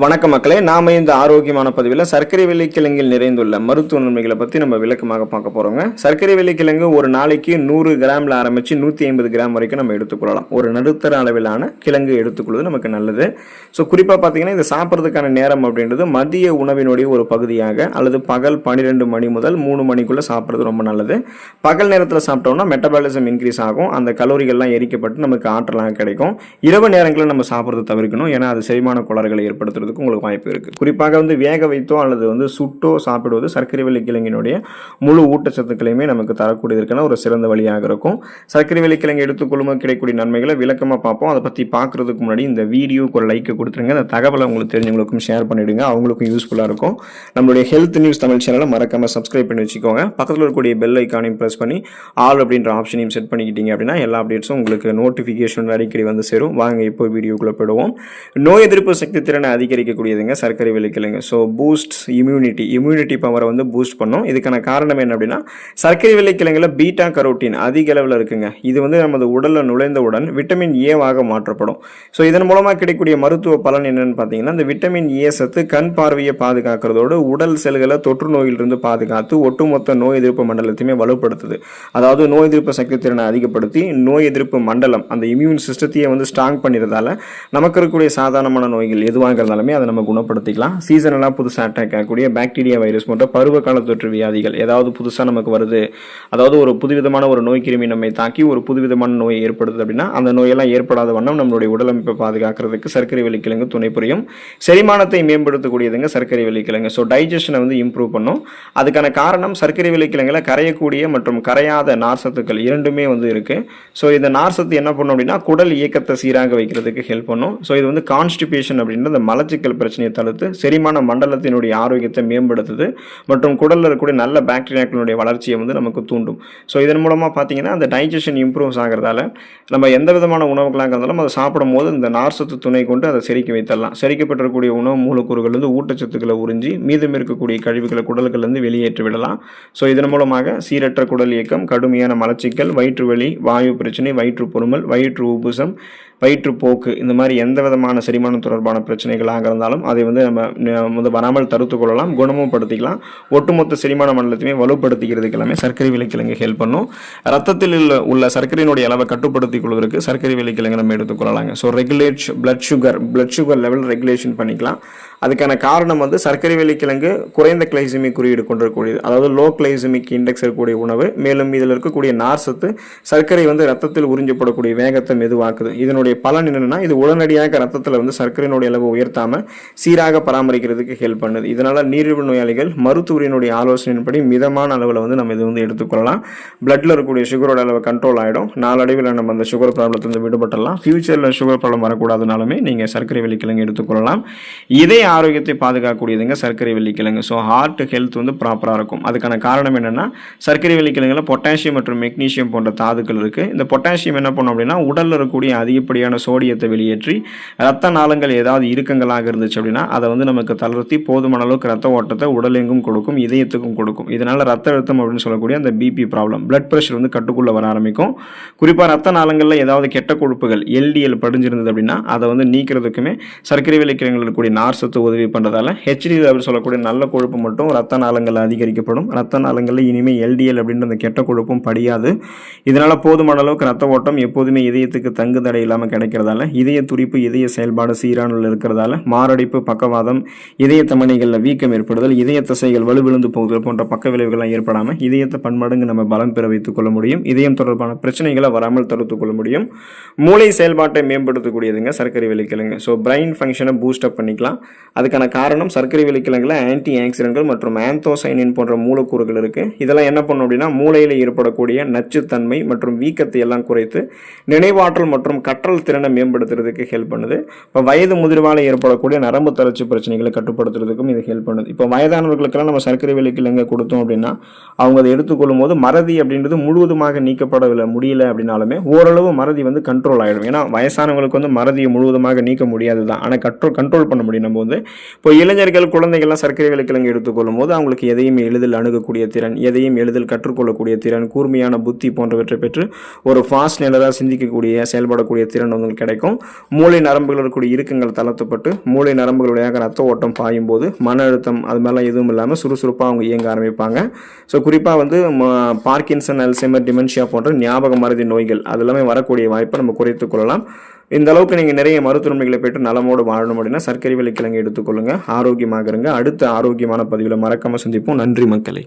வணக்க மக்களே, நாம இந்த ஆரோக்கியமான பதிவில் சர்க்கரை வெள்ளிக்கிழங்கில் நிறைந்துள்ள மருத்துவ நன்மைகளை பற்றி நம்ம விளக்கமாக பார்க்க போகிறோங்க. சர்க்கரை வெள்ளிக்கிழங்கு ஒரு நாளைக்கு 100 கிராமில் ஆரம்பித்து 150 கிராம் வரைக்கும் நம்ம எடுத்துக்கொள்ளலாம். ஒரு நடுத்தர அளவிலான கிழங்கு எடுத்துக்கொள்வது நமக்கு நல்லது. ஸோ குறிப்பாக பார்த்தீங்கன்னா இந்த சாப்பிட்றதுக்கான நேரம் அப்படின்றது மதிய உணவினுடைய ஒரு பகுதியாக அல்லது பகல் 12 மணி முதல் 3 மணிக்குள்ளே சாப்பிட்றது ரொம்ப நல்லது. பகல் நேரத்தில் சாப்பிட்டோம்னா மெட்டபாலிசம் இன்க்ரீஸ் ஆகும், அந்த கலோரிகள்லாம் எரிக்கப்பட்டு நமக்கு ஆற்றலாக கிடைக்கும். இரவு நேரங்களில் நம்ம சாப்பிட்றது தவிர்க்கணும், ஏன்னா அது செரிமான கோளாறுகளை ஏற்படுத்தும் உங்களுக்கு வாய்ப்பு இருக்கு. குறிப்பாக வேக வைத்தோ அல்லது சுட்டோ சாப்பிடுவது சர்க்கரை வெள்ளிக்கிழங்கினுடைய முழு ஊட்டச்சத்துக்களையுமே நமக்கு தரக்கூடியதற்கான ஒரு சிறந்த வழியாக இருக்கும். சர்க்கரை வெள்ளிக்கிழங்கு எடுத்துக்கொள்ளும்போது கிடைக்கக்கூடிய நன்மைகளை விளக்கமாக பார்ப்போம். அதை பற்றி பார்க்கறதுக்கு முன்னாடி இந்த வீடியோக்கு ஒரு லைக் கொடுத்துருங்க. அந்த தகவலை உங்களுக்கு தெரிஞ்சவங்களுக்கும் ஷேர் பண்ணிடுங்க, அவங்களுக்கும் யூஸ்ஃபுல்லாக இருக்கும். நம்மளுடைய ஹெல்த் நியூஸ் தமிழ் சேனலை மறக்காம சப்ஸ்கிரைப் பண்ணி வச்சுக்கோங்க. பக்கத்தில் இருக்கக்கூடிய பெல் ஐக்கானையும் ப்ரெஸ் பண்ணி ஆல் அப்படின்ற ஆப்ஷனையும் செட் பண்ணிக்கிட்டீங்க அப்படின்னா எல்லா அப்டேட்ஸும் உங்களுக்கு நோட்டிஃபிகேஷன் அடிக்கடி வந்து சேரும். வாங்க இப்போ வீடியோக்குள்ளே போயிடுவோம். நோய் எதிர்ப்பு சக்தி திறனை அதிகரிக்கக்கூடியதுங்க சர்க்கரை வெள்ளிக்கிழங்கு. ஸோ பூஸ்ட் இம்யூனிட்டி பவரை பூஸ்ட் பண்ணும். இதுக்கான காரணம் என்ன அப்படின்னா, சர்க்கரை வெள்ளிக்கிழங்குல பீட்டா கரோட்டின் அதிக அளவில் இருக்குங்க. இது நமது உடலில் நுழைந்தவுடன் விட்டமின் ஏவாக மாற்றப்படும். ஸோ இதன் மூலமாக கிடைக்கக்கூடிய மருத்துவ பலன் என்னன்னு பார்த்தீங்கன்னா, இந்த விட்டமின் ஏ சத்து கண் பார்வையை பாதுகாக்கிறதோடு உடல் செல்களை தொற்று நோயிலிருந்து பாதுகாத்து ஒட்டுமொத்த நோய் எதிர்ப்பு மண்டலத்தையுமே வலுப்படுத்துது. அதாவது நோய் எதிர்ப்பு சக்தி திறனை அதிகப்படுத்தி நோய் எதிர்ப்பு மண்டலம் அந்த இம்யூன் சிஸ்டத்தையே ஸ்ட்ராங் பண்ணிடுறதால நமக்கு இருக்கக்கூடிய சாதாரணமான நோய்கள் எதுவாக இருந்தாலுமே அதை நம்ம குணப்படுத்திக்கலாம். சீசனெல்லாம் புதுசாக அட்டாக் ஆகக்கூடிய பாக்டீரியா, வைரஸ் போன்ற பருவகால தொற்று வியாதிகள் ஏதாவது புதுசாக நமக்கு வருது, அதாவது ஒரு புதுவிதமான ஒரு நோய் கிருமி நம்மை தாக்கி ஒரு புதுவிதமான நோய் ஏற்படுது அப்படின்னா அந்த நோயெல்லாம் ஏற்படாத வண்ணம் நம்மளுடைய உடலமைப்பை பாதுகாக்கிறதுக்கு சர்க்கரை வெள்ளிக்கிழங்கு துணை புரியும். செரிமானத்தை மேம்படுத்தக்கூடியதுங்க சர்க்கரை வெள்ளிக்கிழங்கு. ஸோ டைஜஷனை இம்ப்ரூவ் பண்ணும். அதுக்கான காரணம் சர்க்கரை வெள்ளிக்கிழங்குல கரையக்கூடிய மற்றும் கரையாத நார்சத்துக்கள் இரண்டுமே இருக்கு. ஸோ இந்த நார்சத்து என்ன பண்ணும் அப்படின்னா குடல் இயக்கத்தை சீராக வைக்கிறதுக்கு ஹெல்ப் பண்ணும். ஸோ இது கான்ஸ்டிபேஷன் அப்படின்ற அந்த மலச்சிக்கல் பிரச்சனையை தடுத்து செரிமான மண்டலத்தினுடைய ஆரோக்கியத்தை மேம்படுத்துது மற்றும் குடலில் இருக்கக்கூடிய நல்ல பாக்டீரியாக்களுடைய வளர்ச்சியை நமக்கு தூண்டும். ஸோ இதன் மூலமாக பார்த்தீங்கன்னா அந்த டைஜஷன் இம்ப்ரூவ்ஸ் ஆகிறதால நம்ம எந்த விதமான உணவுகளாக இருந்தாலும் அதை சாப்பிடும் போது இந்த நார்சத்து துணை கொண்டு அதை செரிக்க வைத்தரலாம். செரிக்கப்பட்டிருக்கக்கூடிய உணவு மூலக்கூறுகள் ஊட்டச்சத்துக்களை உறிஞ்சி மீதம் இருக்கக்கூடிய கழிவுகளை குடல்களிலிருந்து வெளியேற்றி விடலாம். ஸோ இதன் மூலமாக சீரற்ற குடல் இயக்கம், கடுமையான மலச்சிக்கல், வயிற்று வலி, வாயு பிரச்சனை, வயிற்று பொறுமல், வயிற்று உபுசம், வயிற்றுப்போக்கு, இந்த மாதிரி எந்த விதமான செரிமானம் தொடர்பான பிரச்சனைகளாக இருந்தாலும் அதை நம்ம வராமல் தடுத்து கொள்ளலாம், குணமும் படுத்திக்கலாம். ஒட்டுமொத்த செரிமான மண்டலத்தையுமே வலுப்படுத்திக்கிறதுக்கு எல்லாமே சர்க்கரை வெள்ளிக்கிழங்கு ஹெல்ப் பண்ணும். ரத்தத்தில் உள்ள சர்க்கரையினுடைய அளவை கட்டுப்படுத்திக் கொள்வதற்கு சர்க்கரை வெள்ளிக்கிழங்கு நம்ம எடுத்துக்கொள்ளலாங்க. So regulate blood sugar level regulation பண்ணிக்கலாம். அதுக்கான காரணம் சர்க்கரை வெள்ளிக்கிழங்கு குறைந்த கிளைசமிக் குறியீடு கொண்டிருக்கக்கூடியது, அதாவது லோ கிளைசமிக் இண்டெக்ஸ் இருக்கக்கூடிய உணவு. மேலும் இதில் இருக்கக்கூடிய நார்சத்து சர்க்கரை ரத்தத்தில் உறிஞ்சப்படக்கூடிய வேகத்தை மெதுவாக்குது. இதனுடைய பலன் என்னன்னா, இது உடனடியாக ரத்தத்தில் சர்க்கரையினுடைய அளவு உயர்த்தாம சீராக பராமரிக்கிறதுக்கு ஹெல்ப் பண்ணுது. இதனால நீரிழிவு நோயாளிகள் மருத்துவரினுடைய ஆலோசனையின்படி மிதமான அளவில் நம்ம இது எடுத்துக்கொள்ளலாம். பிளட்ல இருக்கக்கூடிய சுகரோட அளவு கண்ட்ரோல் ஆகிடும். நாளடைவில் நம்ம அந்த சுகர் ப்ராப்ளத்திலிருந்து விடுபட்டலாம். ஃபியூச்சரில் சுகர் ப்ராப்ளம் வரக்கூடாதுனாலுமே நீங்கள் சர்க்கரை வெள்ளிக்கிழங்கு எடுத்துக்கொள்ளலாம். இதே ஆரோக்கியத்தை பாதுகாக்கக்கூடியதுங்க சர்க்கரை வெள்ளிக்கிழங்கு. ஸோ ஹார்ட் ஹெல்த் ப்ராப்பராக இருக்கும். அதுக்கான காரணம் என்னன்னா, சர்க்கரை வெள்ளிக்கிழங்குல பொட்டாசியம் மற்றும் மெக்னீசியம் போன்ற தாதுக்கள் இருக்கு. இந்த பொட்டாசியம் என்ன பண்ணும் அப்படின்னா, உடலில் இருக்கக்கூடிய அதிகப்படியான சோடியத்தை வெளியேற்றி ரத்த நாளங்கள் ஏதாவது இறுக்கங்களாக இருந்துச்சு அப்படின்னா அதை நமக்கு தளர்த்தி போதுமான அளவுக்கு ரத்த ஓட்டத்தை உடலெங்கும் கொடுக்கும், இதயத்துக்கும் கொடுக்கும். இதனால ரத்த அழுத்தம் அப்படின்னு சொல்லக்கூடிய அந்த பிபி ப்ராப்ளம், பிளட் பிரஷர் கட்டுக்குள்ள வர ஆரம்பிக்கும். குறிப்பாக ரத்த நாளங்களில் ஏதாவது கெட்ட கொழுப்புகள் எல்டிஎல் படிஞ்சிருந்தது அப்படின்னா அதை நீக்கிறதுக்குமே சர்க்கரை வெள்ளிக்கிழங்குல இருக்கக்கூடிய நார்சத்து உதவி பண்ணுறதால HDL அப்படின்னு சொல்லக்கூடிய நல்ல கொழுப்பு மட்டும் ரத்த நாளங்கள் அதிகரிக்கப்படும். ரத்த நாளங்களில் இனிமேல் எல்டிஎல் அப்படின்ற அந்த கெட்ட கொழுப்பும் படியாது. இதனால போதுமான அளவுக்கு ரத்த ஓட்டம் எப்போதுமே இதயத்துக்கு தங்கு தடை இல்லாமல் கிடைக்கிறதால இதய துடிப்பு, இதய செயல்பாடு சீரான இருக்கிறதால மாரடைப்பு, பக்கவாதம், இதய தமனிகளில் வீக்கம் ஏற்படுதல், இதய தசைகள் வலுவிழுந்து போகுதல் போன்ற பக்க விளைவுகள்லாம் ஏற்படாமல் இதயத்தை பன்மடங்கு நம்ம பலம் பெற வைத்துக் கொள்ள முடியும். இதயம் தொடர்பான பிரச்சனைகளை வராமல் தடுத்துக் கொள்ள முடியும். மூளை செயல்பாட்டை மேம்படுத்தக்கூடியதுங்க சர்க்கரை வெள்ளிக்கிழங்கு. ஸோ பிரெயின் ஃபங்க்ஷனை பூஸ்ட் அப் பண்ணிக்கலாம். அதுக்கான காரணம் சர்க்கரை வெள்ளிக்கிழங்குல ஆன்டி ஆக்சிடென்ட்கள் மற்றும் ஆந்தோசைனின் போன்ற மூலக்கூறுகள் இருக்கு. இதெல்லாம் என்ன பண்ணும் அப்படின்னா, மூளையில் ஏற்படக்கூடிய நச்சுத்தன்மை மற்றும் வீக்கத்தை எல்லாம் குறைத்து நினைவாற்றல் மற்றும் கற்றல் திறனை மேம்படுத்துறதுக்கு ஹெல்ப் பண்ணுது. இப்போ வயது முதிர்வால் ஏற்படக்கூடிய நரம்பு தளர்ச்சி பிரச்சனைகளை கட்டுப்படுத்துறதுக்கும் இது ஹெல்ப் பண்ணுது. இப்போ வயதானவர்களுக்கெல்லாம் நம்ம சர்க்கரை வெள்ளிக்கிழங்கு கொடுத்தோம் அப்படின்னா அவங்க அதை எடுத்துக்கொள்ளும் போது மறதி அப்படின்றது முழுவதுமாக நீக்கப்படவில்லை முடியல அப்படின்னாலுமே ஓரளவு மறதி கண்ட்ரோல் ஆகிடும். ஏன்னா வயசானவங்களுக்கு மறதியை முழுவதுமாக நீக்க முடியாது தான், ஆனால் கண்ட்ரோல் பண்ண முடியும். நம்ம இப்போ இளைஞர்கள், குழந்தைகள்லாம் சர்க்கரை வெள்ளிக்கிழங்கு எடுத்துக்கொள்ளும் போது அவங்களுக்கு எதையும் எளிதில் அணுகக்கூடிய திறன், எதையும் எளிதில் கற்றுக்கொள்ளக்கூடிய திறன், கூர்மையான புத்தி போன்றவற்றை பெற்று ஒரு ஃபாஸ்ட் நிலராக சிந்திக்கக்கூடிய செயல்படக்கூடிய திறன் திறன் உங்களுக்கு கிடைக்கும். மூளை நரம்புகள் இருக்கக்கூடிய இறுக்கங்கள் தளர்த்தப்பட்டு மூளை நரம்புகள் வழியாக ரத்த ஓட்டம் பாயும் போது மன அழுத்தம் அது மாதிரிலாம் எதுவும் இல்லாமல் சுறுசுறுப்பாக அவங்க இயங்க ஆரம்பிப்பாங்க. ஸோ குறிப்பாக வந்து பார்க்கின்சன், அல்சைமர், டிமென்ஷியா போன்ற ஞாபக மறதி நோய்கள் அது எல்லாமே வரக்கூடிய வாய்ப்பை நம்ம குறைத்துக் கொள்ளலாம். இந்த அளவுக்கு நீங்கள் நிறைய மருத்துவ நன்மைகளை பெற்று நலமோடு வாழணும் அப்படின்னா சர்க்கரை வெள்ளிக்கிழங்கு எடுத்துக்கொள்ளுங்க. ஆரோக்கியமாக இருங்க. அடுத்த ஆரோக்கியமான பதிவில் மறக்காமல் சந்திப்போம். நன்றி மக்களே.